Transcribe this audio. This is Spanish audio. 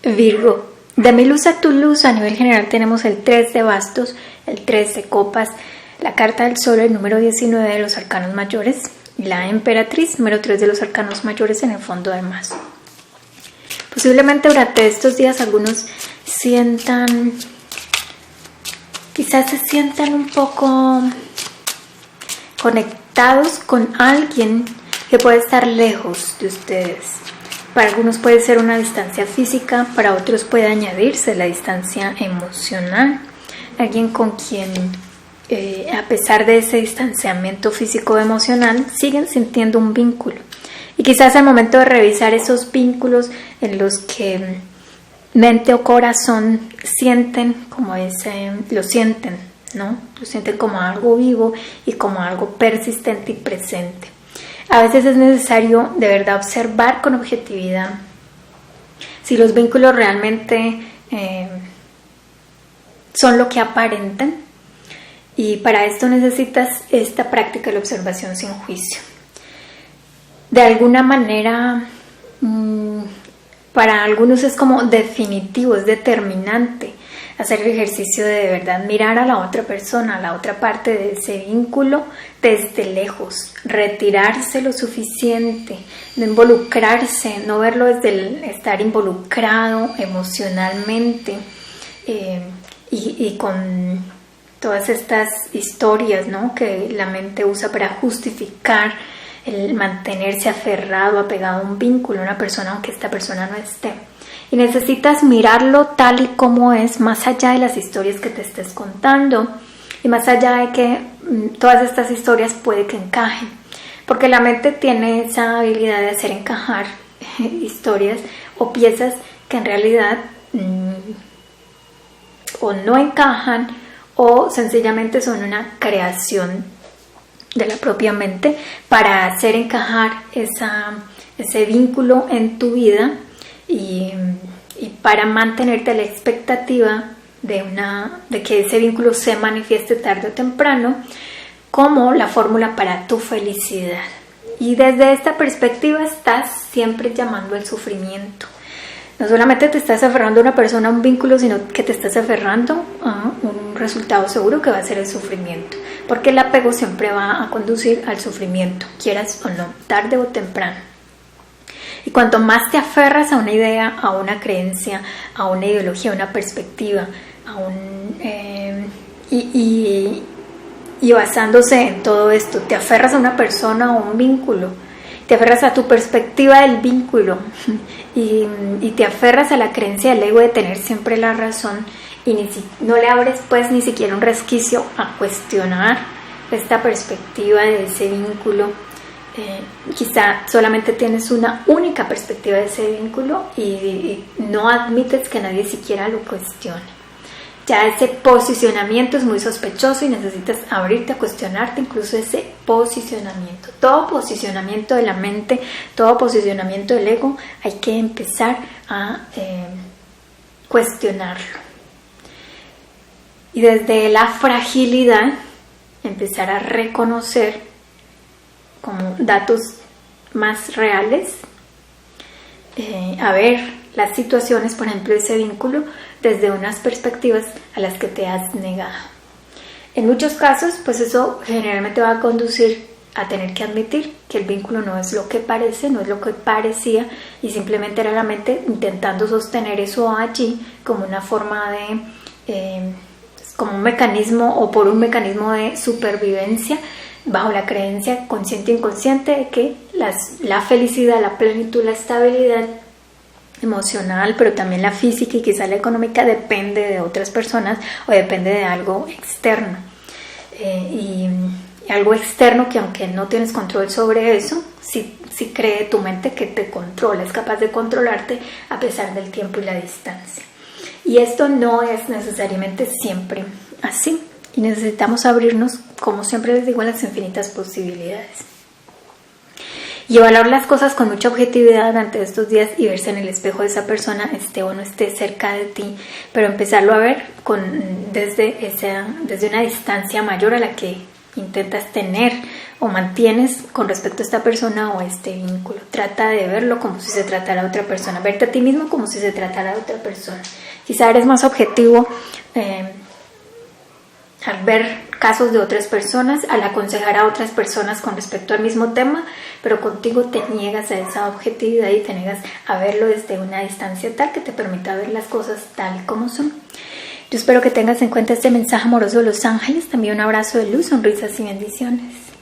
Virgo, de mi luz a tu luz, a nivel general tenemos el 3 de bastos, el 3 de copas, la carta del sol, el número 19 de los arcanos mayores, y la emperatriz, número 3 de los arcanos mayores en el fondo del mazo. Posiblemente durante estos días algunos quizás se sientan un poco conectados con alguien que puede estar lejos de ustedes. Para algunos puede ser una distancia física, para otros puede añadirse la distancia emocional. Alguien con quien, a pesar de ese distanciamiento físico o emocional, siguen sintiendo un vínculo. Y quizás al momento de revisar esos vínculos en los que mente o corazón sienten como lo sienten, ¿no? Lo sienten como algo vivo y como algo persistente y presente. A veces es necesario de verdad observar con objetividad si los vínculos realmente son lo que aparentan, y para esto necesitas esta práctica de la observación sin juicio. De alguna manera, para algunos es como definitivo, es determinante hacer el ejercicio de verdad mirar a la otra persona, a la otra parte de ese vínculo desde lejos, retirarse lo suficiente, no involucrarse, no verlo desde el estar involucrado emocionalmente y con todas estas historias, ¿no?, que la mente usa para justificar el mantenerse aferrado, apegado a un vínculo, a una persona, aunque esta persona no esté. Y necesitas mirarlo tal y como es, más allá de las historias que te estés contando y más allá de que todas estas historias puede que encajen, porque la mente tiene esa habilidad de hacer encajar historias o piezas que en realidad o no encajan o sencillamente son una creación de la propia mente para hacer encajar ese vínculo en tu vida y para mantenerte a la expectativa de que ese vínculo se manifieste tarde o temprano como la fórmula para tu felicidad. Y desde esta perspectiva estás siempre llamando al sufrimiento. No solamente te estás aferrando a una persona, a un vínculo, sino que te estás aferrando a un resultado seguro que va a ser el sufrimiento. Porque el apego siempre va a conducir al sufrimiento, quieras o no, tarde o temprano. Y cuanto más te aferras a una idea, a una creencia, a una ideología, a una perspectiva, y basándose en todo esto, te aferras a una persona o un vínculo, te aferras a tu perspectiva del vínculo y te aferras a la creencia del ego de tener siempre la razón y no le abres pues ni siquiera un resquicio a cuestionar esta perspectiva de ese vínculo. Quizá solamente tienes una única perspectiva de ese vínculo y no admites que nadie siquiera lo cuestione. Ya ese posicionamiento es muy sospechoso y necesitas abrirte a cuestionarte incluso ese posicionamiento. Todo posicionamiento de la mente, todo posicionamiento del ego, hay que empezar a cuestionarlo. Y desde la fragilidad, empezar a reconocer como datos más reales, a ver las situaciones, por ejemplo, ese vínculo, desde unas perspectivas a las que te has negado. En muchos casos, pues eso generalmente va a conducir a tener que admitir que el vínculo no es lo que parece, no es lo que parecía, y simplemente era la mente intentando sostener eso allí como una forma de, como un mecanismo o por un mecanismo de supervivencia, bajo la creencia consciente e inconsciente de que la felicidad, la plenitud, la estabilidad emocional, pero también la física y quizá la económica depende de otras personas o depende de algo externo. Y algo externo que aunque no tienes control sobre eso, sí cree tu mente que te controla, es capaz de controlarte a pesar del tiempo y la distancia. Y esto no es necesariamente siempre así. Y necesitamos abrirnos, como siempre les digo, a las infinitas posibilidades. Y evaluar las cosas con mucha objetividad durante estos días y verse en el espejo de esa persona, esté o no esté cerca de ti, pero empezarlo a ver desde una distancia mayor a la que intentas tener o mantienes con respecto a esta persona o a este vínculo. Trata de verlo como si se tratara de otra persona, verte a ti mismo como si se tratara de otra persona. Quizá eres más objetivo al ver casos de otras personas, al aconsejar a otras personas con respecto al mismo tema, pero contigo te niegas a esa objetividad y te niegas a verlo desde una distancia tal que te permita ver las cosas tal como son. Yo espero que tengas en cuenta este mensaje amoroso de los ángeles. También un abrazo de luz, sonrisas y bendiciones.